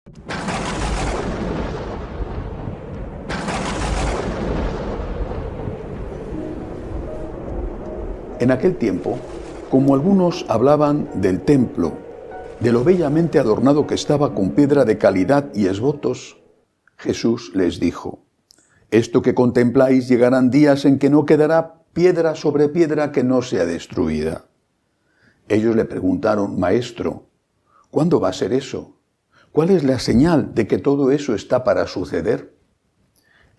En aquel tiempo, como algunos hablaban del templo, de lo bellamente adornado que estaba con piedra de calidad y esbotos, Jesús les dijo: esto que contempláis llegarán días en que no quedará piedra sobre piedra que no sea destruida. Ellos le preguntaron: Maestro, ¿cuándo va a ser eso? ¿Cuál es la señal de que todo eso está para suceder?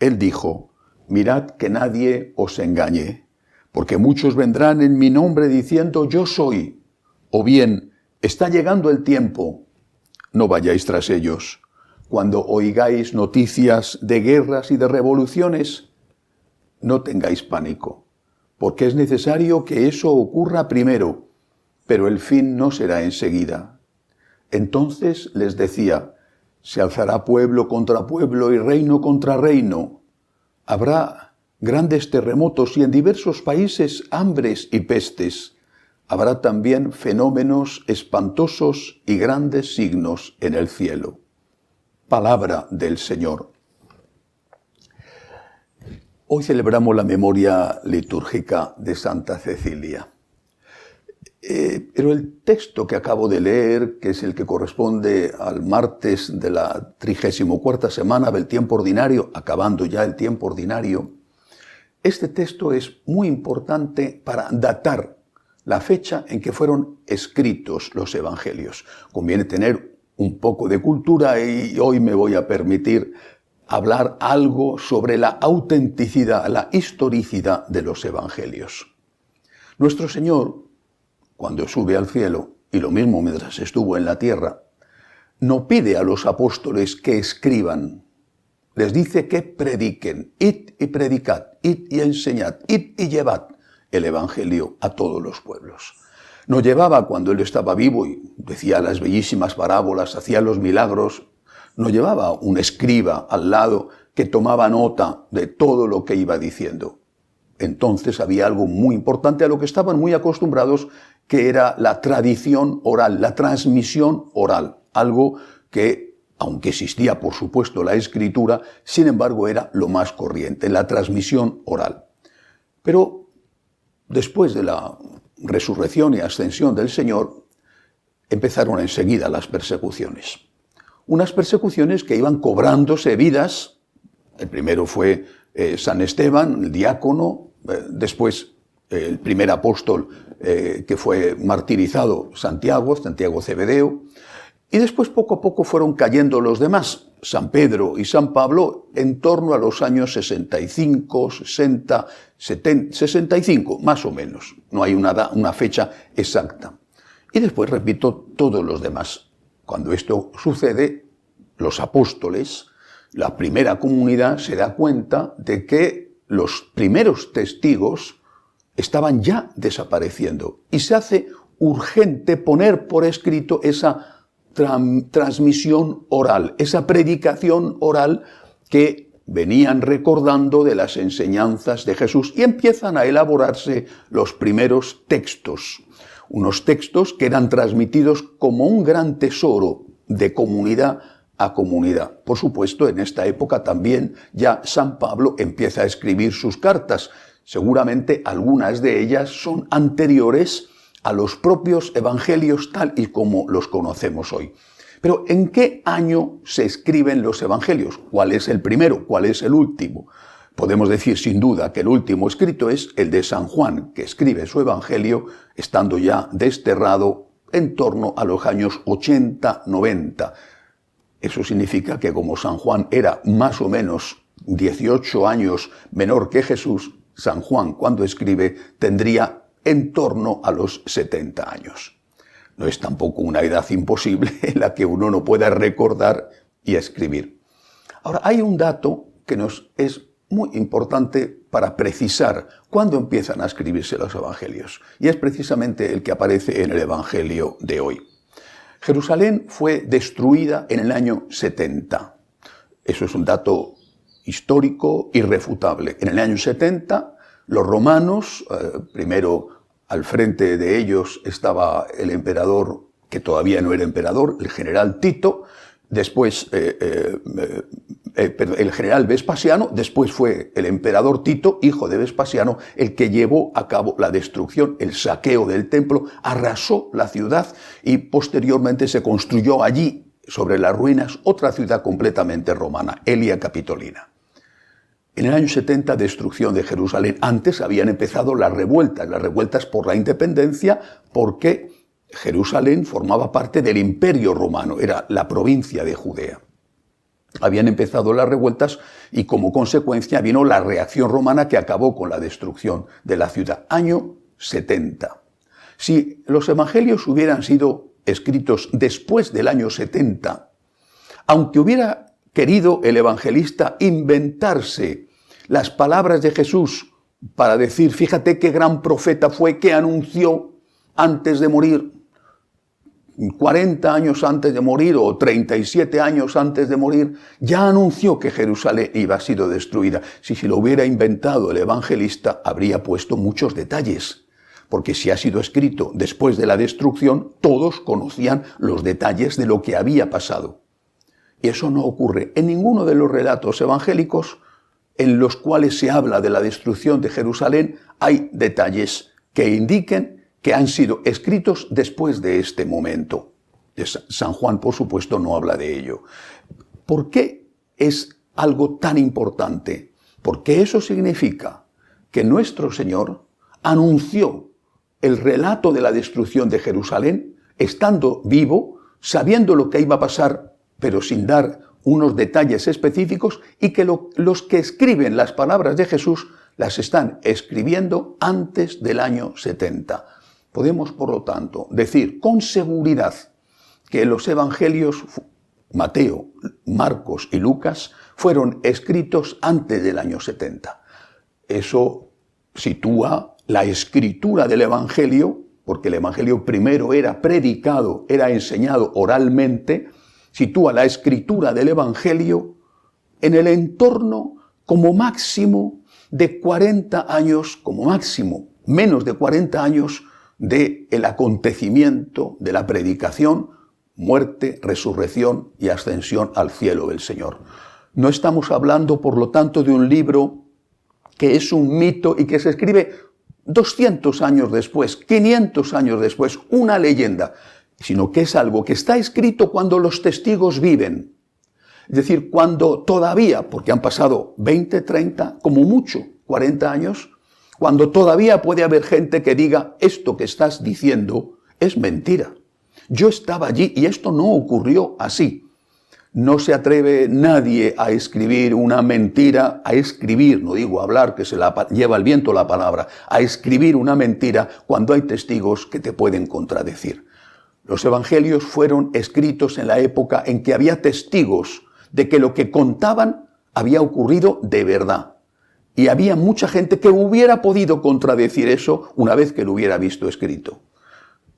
Él dijo: mirad que nadie os engañe, porque muchos vendrán en mi nombre diciendo yo soy, o bien está llegando el tiempo. No vayáis tras ellos. Cuando oigáis noticias de guerras y de revoluciones, no tengáis pánico, porque es necesario que eso ocurra primero, pero el fin no será enseguida. Entonces les decía: se alzará pueblo contra pueblo y reino contra reino. Habrá grandes terremotos y en diversos países hambres y pestes. Habrá también fenómenos espantosos y grandes signos en el cielo. Palabra del Señor. Hoy celebramos la memoria litúrgica de Santa Cecilia. Pero el texto que acabo de leer, que es el que corresponde al martes de la 34ª semana del tiempo ordinario, acabando ya el tiempo ordinario, este texto es muy importante para datar la fecha en que fueron escritos los evangelios. Conviene tener un poco de cultura y hoy me voy a permitir hablar algo sobre la autenticidad, la historicidad de los evangelios. Nuestro Señor, cuando sube al cielo, y lo mismo mientras estuvo en la tierra, no pide a los apóstoles que escriban. Les dice que prediquen, id y predicad, id y enseñad, id y llevad el evangelio a todos los pueblos. No llevaba, cuando él estaba vivo y decía las bellísimas parábolas, hacía los milagros, no llevaba un escriba al lado que tomaba nota de todo lo que iba diciendo. Entonces había algo muy importante a lo que estaban muy acostumbrados, que era la tradición oral, la transmisión oral, algo que, aunque existía, por supuesto, la escritura, sin embargo, era lo más corriente, la transmisión oral. Pero después de la resurrección y ascensión del Señor, empezaron enseguida las persecuciones. Unas persecuciones que iban cobrándose vidas. El primero fue San Esteban, el diácono, después el primer apóstol que fue martirizado, Santiago Cebedeo, y después poco a poco fueron cayendo los demás, San Pedro y San Pablo, en torno a los años 65, 60, 70, 65, más o menos. No hay una fecha exacta. Y después, repito, todos los demás. Cuando esto sucede, los apóstoles, la primera comunidad, se da cuenta de que los primeros testigos estaban ya desapareciendo. Y se hace urgente poner por escrito esa transmisión oral, esa predicación oral que venían recordando de las enseñanzas de Jesús, y empiezan a elaborarse los primeros textos, unos textos que eran transmitidos como un gran tesoro de comunidad a comunidad. Por supuesto, en esta época también ya San Pablo empieza a escribir sus cartas. Seguramente algunas de ellas son anteriores a los propios evangelios tal y como los conocemos hoy. Pero ¿en qué año se escriben los evangelios? ¿Cuál es el primero? ¿Cuál es el último? Podemos decir sin duda que el último escrito es el de San Juan, que escribe su evangelio estando ya desterrado en torno a los años 80-90. Eso significa que como San Juan era más o menos 18 años menor que Jesús, San Juan, cuando escribe, tendría en torno a los 70 años. No es tampoco una edad imposible en la que uno no pueda recordar y escribir. Ahora, hay un dato que nos es muy importante para precisar cuándo empiezan a escribirse los evangelios, y es precisamente el que aparece en el evangelio de hoy. Jerusalén fue destruida en el año 70. Eso es un dato histórico irrefutable. En el año 70, los romanos, primero al frente de ellos estaba el emperador, que todavía no era emperador, el general Tito. después el general Vespasiano, después fue el emperador Tito, hijo de Vespasiano, el que llevó a cabo la destrucción, el saqueo del templo, arrasó la ciudad y posteriormente se construyó allí, sobre las ruinas, otra ciudad completamente romana, Aelia Capitolina. En el año 70, destrucción de Jerusalén. Antes habían empezado las revueltas por la independencia, porque Jerusalén formaba parte del Imperio Romano, era la provincia de Judea. Habían empezado las revueltas y como consecuencia vino la reacción romana que acabó con la destrucción de la ciudad. Año 70. Si los evangelios hubieran sido escritos después del año 70, aunque hubiera querido el evangelista inventarse las palabras de Jesús para decir, fíjate qué gran profeta fue que anunció antes de morir, 40 años antes de morir o 37 años antes de morir, ya anunció que Jerusalén iba a ser destruida. Si lo hubiera inventado el evangelista, habría puesto muchos detalles, porque si ha sido escrito después de la destrucción, todos conocían los detalles de lo que había pasado. Y eso no ocurre en ninguno de los relatos evangélicos en los cuales se habla de la destrucción de Jerusalén. Hay detalles que indiquen que han sido escritos después de este momento. San Juan, por supuesto, no habla de ello. ¿Por qué es algo tan importante? Porque eso significa que nuestro Señor anunció el relato de la destrucción de Jerusalén, estando vivo, sabiendo lo que iba a pasar, pero sin dar unos detalles específicos, y que los que escriben las palabras de Jesús las están escribiendo antes del año 70. Podemos, por lo tanto, decir con seguridad que los evangelios, Mateo, Marcos y Lucas, fueron escritos antes del año 70. Eso sitúa la escritura del evangelio, porque el evangelio primero era predicado, era enseñado oralmente, sitúa la escritura del evangelio en el entorno como máximo de 40 años, como máximo, menos de 40 años del acontecimiento de la predicación, muerte, resurrección y ascensión al cielo del Señor. No estamos hablando, por lo tanto, de un libro que es un mito y que se escribe 200 años después, 500 años después, una leyenda, sino que es algo que está escrito cuando los testigos viven. Es decir, cuando todavía, porque han pasado 20, 30, como mucho, 40 años, cuando todavía puede haber gente que diga, esto que estás diciendo es mentira. Yo estaba allí y esto no ocurrió así. No se atreve nadie a escribir una mentira, a escribir, no digo hablar, que se la lleva el viento la palabra, a escribir una mentira cuando hay testigos que te pueden contradecir. Los evangelios fueron escritos en la época en que había testigos de que lo que contaban había ocurrido de verdad. Y había mucha gente que hubiera podido contradecir eso una vez que lo hubiera visto escrito.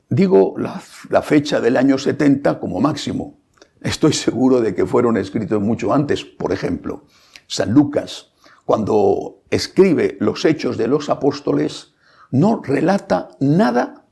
Digo la fecha del año 70 como máximo. Estoy seguro de que fueron escritos mucho antes. Por ejemplo, San Lucas, cuando escribe los Hechos de los Apóstoles, no relata nada.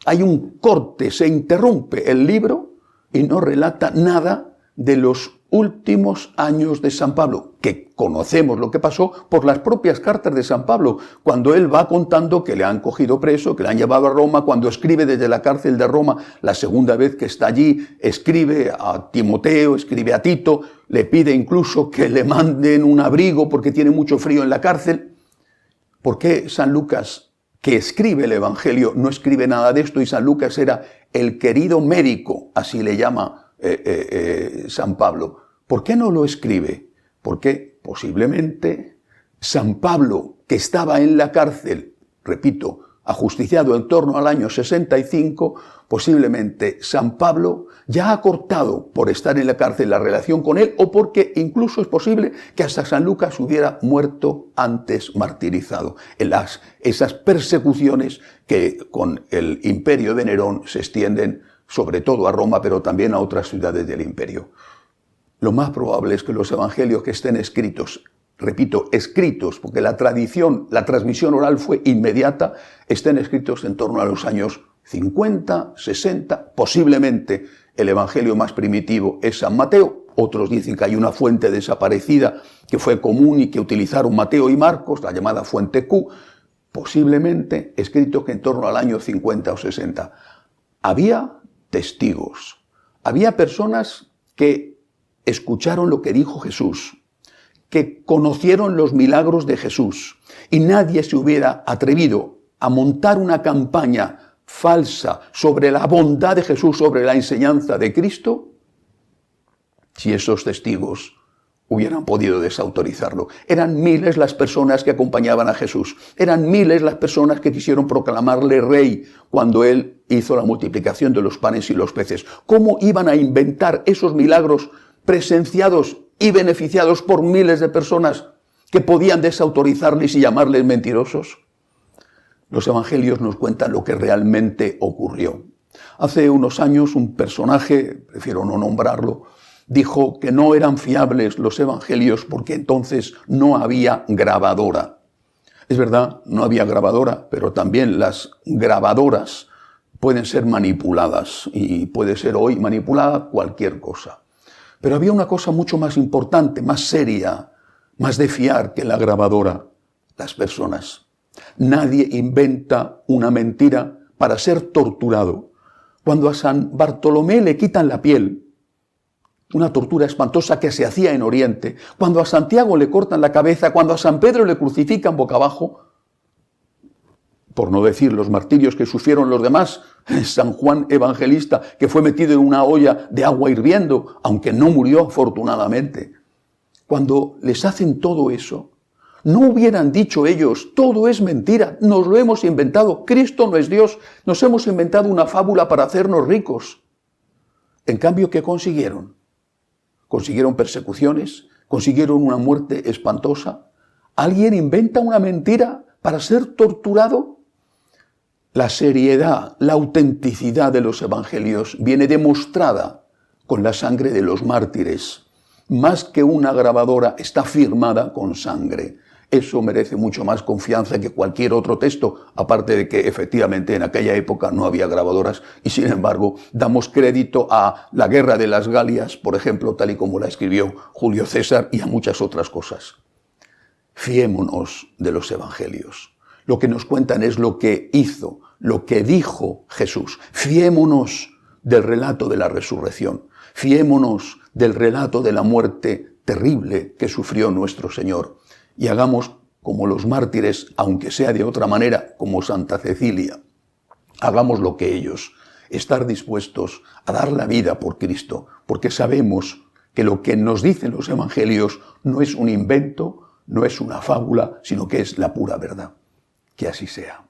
Hay un corte, se interrumpe el libro y no relata nada de los últimos años de San Pablo, que conocemos lo que pasó por las propias cartas de San Pablo, cuando él va contando que le han cogido preso, que le han llevado a Roma, cuando escribe desde la cárcel de Roma, la segunda vez que está allí, escribe a Timoteo, escribe a Tito, le pide incluso que le manden un abrigo porque tiene mucho frío en la cárcel. ¿Por qué San Lucas, que escribe el Evangelio, no escribe nada de esto? Y San Lucas era el querido médico, así le llama San Pablo. ¿Por qué no lo escribe? Porque posiblemente San Pablo, que estaba en la cárcel, repito, ajusticiado en torno al año 65, posiblemente San Pablo ya ha cortado por estar en la cárcel la relación con él, o porque incluso es posible que hasta San Lucas hubiera muerto antes martirizado en esas persecuciones que con el imperio de Nerón se extienden sobre todo a Roma, pero también a otras ciudades del imperio. Lo más probable es que los evangelios que estén escritos, repito, escritos, porque la transmisión oral fue inmediata, estén escritos en torno a los años 50, 60, posiblemente el evangelio más primitivo es San Mateo. Otros dicen que hay una fuente desaparecida que fue común y que utilizaron Mateo y Marcos, la llamada fuente Q, posiblemente escrito que en torno al año 50 o 60. Había testigos, había personas que escucharon lo que dijo Jesús, que conocieron los milagros de Jesús, y nadie se hubiera atrevido a montar una campaña falsa sobre la bondad de Jesús, sobre la enseñanza de Cristo, si esos testigos hubieran podido desautorizarlo. Eran miles las personas que acompañaban a Jesús. Eran miles las personas que quisieron proclamarle rey cuando él hizo la multiplicación de los panes y los peces. ¿Cómo iban a inventar esos milagros presenciados y beneficiados por miles de personas que podían desautorizarles y llamarles mentirosos? Los evangelios nos cuentan lo que realmente ocurrió. Hace unos años un personaje, prefiero no nombrarlo, dijo que no eran fiables los evangelios porque entonces no había grabadora. Es verdad, no había grabadora, pero también las grabadoras pueden ser manipuladas y puede ser hoy manipulada cualquier cosa. Pero había una cosa mucho más importante, más seria, más de fiar que la grabadora: las personas. Nadie inventa una mentira para ser torturado. Cuando a San Bartolomé le quitan la piel, una tortura espantosa que se hacía en Oriente, cuando a Santiago le cortan la cabeza, cuando a San Pedro le crucifican boca abajo, por no decir los martirios que sufrieron los demás, San Juan Evangelista, que fue metido en una olla de agua hirviendo, aunque no murió afortunadamente. Cuando les hacen todo eso, no hubieran dicho ellos: todo es mentira, nos lo hemos inventado, Cristo no es Dios, nos hemos inventado una fábula para hacernos ricos. En cambio, ¿qué consiguieron? Consiguieron persecuciones, consiguieron una muerte espantosa. ¿Alguien inventa una mentira para ser torturado? La seriedad, la autenticidad de los evangelios viene demostrada con la sangre de los mártires. Más que una grabadora, está firmada con sangre. Eso merece mucho más confianza que cualquier otro texto, aparte de que efectivamente en aquella época no había grabadoras y sin embargo damos crédito a la Guerra de las Galias, por ejemplo, tal y como la escribió Julio César, y a muchas otras cosas. Fiémonos de los evangelios. Lo que nos cuentan es lo que hizo, lo que dijo Jesús. Fiémonos del relato de la resurrección. Fiémonos del relato de la muerte terrible que sufrió nuestro Señor. Y hagamos como los mártires, aunque sea de otra manera, como Santa Cecilia. Hagamos lo que ellos, estar dispuestos a dar la vida por Cristo, porque sabemos que lo que nos dicen los evangelios no es un invento, no es una fábula, sino que es la pura verdad. Que así sea.